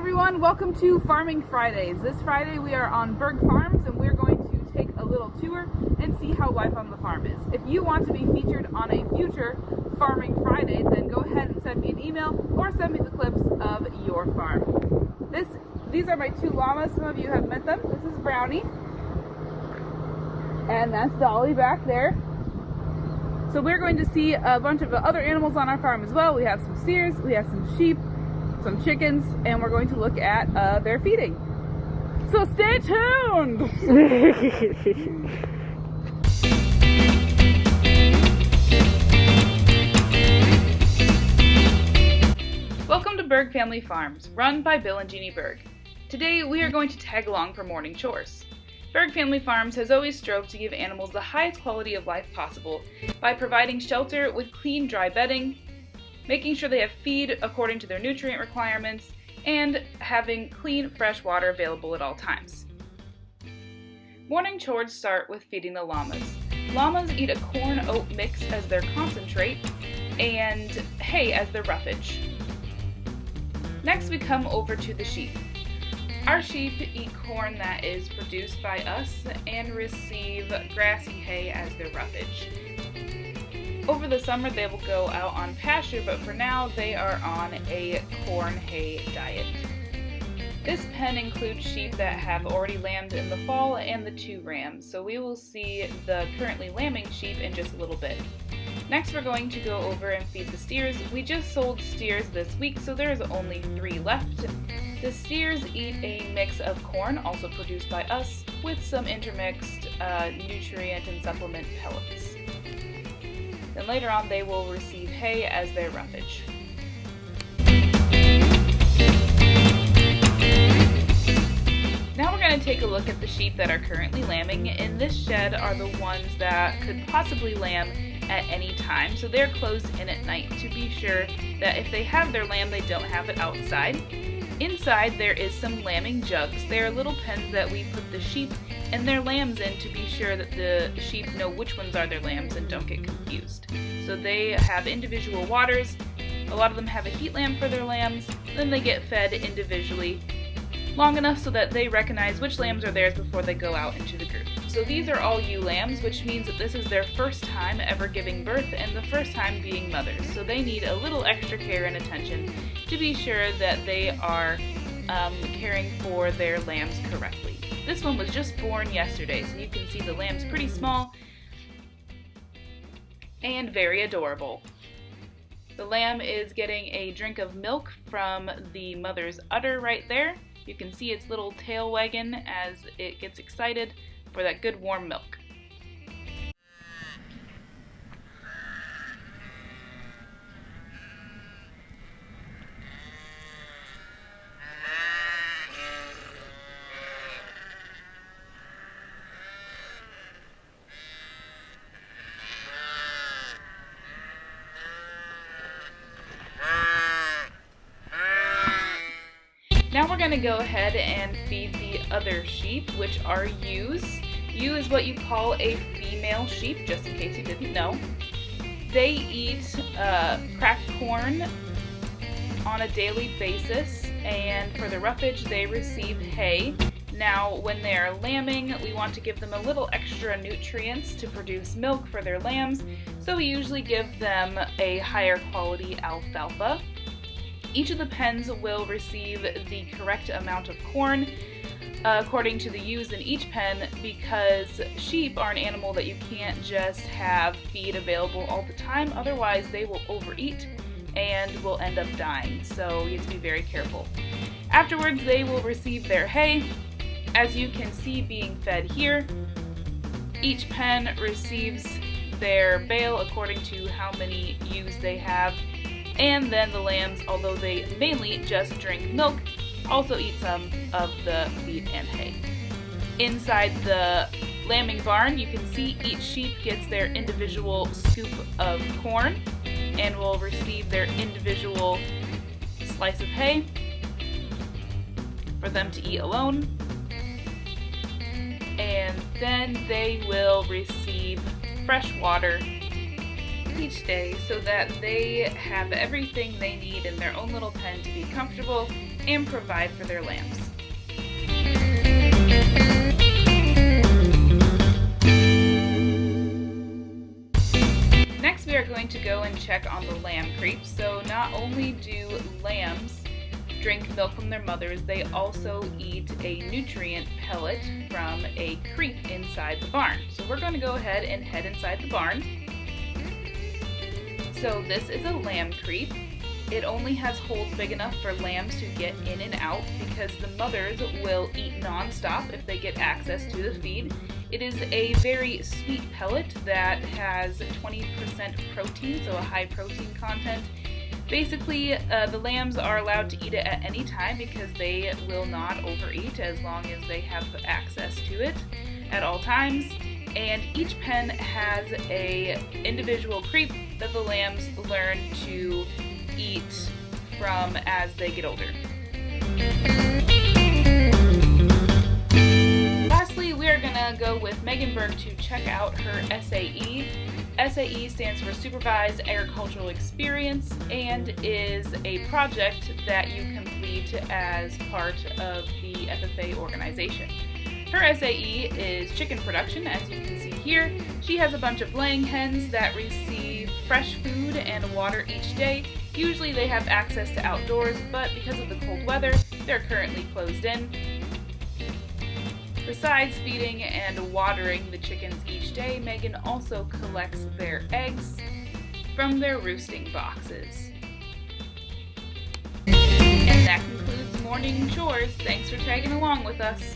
everyone, welcome to Farming Fridays. This Friday we are on Baerg Farms and we're going to take a little tour and see how life on the farm is. If you want to be featured on a future Farming Friday, then go ahead and send me an email or send me the clips of your farm. These are my two llamas. Some of you have met them. This is Brownie and that's Dolly back there. So we're going to see a bunch of other animals on our farm as well. We have some steers, we have some sheep, some chickens, and we're going to look at their feeding. So stay tuned! Welcome to Baerg Family Farms, run by Bill and Jeannie Baerg. Today we are going to tag along for morning chores. Baerg Family Farms has always strove to give animals the highest quality of life possible by providing shelter with clean, dry bedding, making sure they have feed according to their nutrient requirements, and having clean, fresh water available at all times. Morning chores start with feeding the llamas. Llamas eat a corn-oat mix as their concentrate and hay as their roughage. Next we come over to the sheep. Our sheep eat corn that is produced by us and receive grassy hay as their roughage. Over the summer they will go out on pasture, but for now they are on a corn hay diet. This pen includes sheep that have already lambed in the fall and the 2 rams, so we will see the currently lambing sheep in just a little bit. Next we're going to go over and feed the steers. We just sold steers this week, so there's only 3 left. The steers eat a mix of corn, also produced by us, with some intermixed nutrient and supplement pellets. Then later on they will receive hay as their roughage. Now we're going to take a look at the sheep that are currently lambing. In this shed are the ones that could possibly lamb at any time, so they're closed in at night to be sure that if they have their lamb, they don't have it outside. Inside there is some lambing jugs. They are little pens that we put the sheep and their lambs in to be sure that the sheep know which ones are their lambs and don't get confused. So they have individual waters. A lot of them have a heat lamp for their lambs. Then they get fed individually long enough so that they recognize which lambs are theirs before they go out into the group. So these are all ewe lambs, which means that this is their first time ever giving birth and the first time being mothers. So they need a little extra care and attention to be sure that they are caring for their lambs correctly. This one was just born yesterday, so you can see the lamb's pretty small and very adorable. The lamb is getting a drink of milk from the mother's udder right there. You can see its little tail wagging as it gets excited for that good warm milk. Now we're going to go ahead and feed the other sheep, which are ewes. Ewe is what you call a female sheep, just in case you didn't know. They eat cracked corn on a daily basis, and for the roughage they receive hay. Now when they are lambing, we want to give them a little extra nutrients to produce milk for their lambs, so we usually give them a higher quality alfalfa. Each of the pens will receive the correct amount of corn according to the ewes in each pen, because sheep are an animal that you can't just have feed available all the time, otherwise they will overeat and will end up dying, so you have to be very careful. Afterwards they will receive their hay, as you can see being fed here. Each pen receives their bale according to how many ewes they have. And then the lambs, although they mainly just drink milk, also eat some of the feed and hay. Inside the lambing barn, you can see each sheep gets their individual scoop of corn and will receive their individual slice of hay for them to eat alone. And then they will receive fresh water each day so that they have everything they need in their own little pen to be comfortable and provide for their lambs. Next, we are going to go and check on the lamb creep. So not only do lambs drink milk from their mothers, they also eat a nutrient pellet from a creep inside the barn. So we're going to go ahead and head inside the barn. So this is a lamb creep. It only has holes big enough for lambs to get in and out because the mothers will eat non-stop if they get access to the feed. It is a very sweet pellet that has 20% protein, so a high protein content. Basically, the lambs are allowed to eat it at any time because they will not overeat as long as they have access to it at all times. And each pen has a individual creep that the lambs learn to eat from as they get older. Lastly, we are going to go with Megan Baerg to check out her SAE. SAE stands for Supervised Agricultural Experience and is a project that you complete as part of the FFA organization. Her SAE is chicken production, as you can see here. She has a bunch of laying hens that receive fresh food and water each day. Usually they have access to outdoors, but because of the cold weather, they're currently closed in. Besides feeding and watering the chickens each day, Megan also collects their eggs from their roosting boxes. And that concludes morning chores. Thanks for tagging along with us.